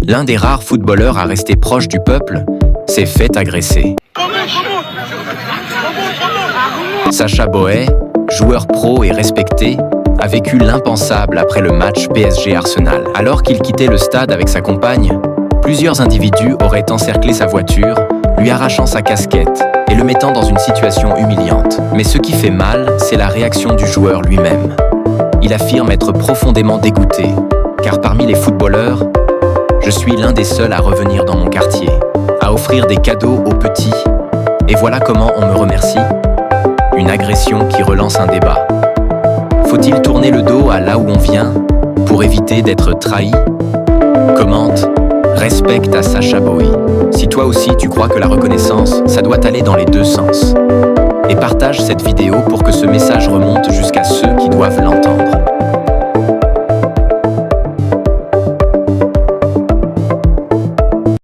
l'un des rares footballeurs à rester proche du peuple, s'est fait agresser. Sacha Boey, joueur pro et respecté, a vécu l'impensable après le match PSG-Arsenal. Alors qu'il quittait le stade avec sa compagne, plusieurs individus auraient encerclé sa voiture, lui arrachant sa casquette et le mettant dans une situation humiliante. Mais ce qui fait mal, c'est la réaction du joueur lui-même. Il affirme être profondément dégoûté, car parmi les footballeurs, je suis l'un des seuls à revenir dans mon quartier, à offrir des cadeaux aux petits, et voilà comment on me remercie. Une agression qui relance un débat. Faut-il tourner le dos à là où on vient pour éviter d'être trahi? Commente, respecte à Sacha Boey. Si toi aussi tu crois que la reconnaissance, ça doit aller dans les deux sens. Et partage cette vidéo pour que ce message remonte jusqu'à ceux qui doivent l'entendre.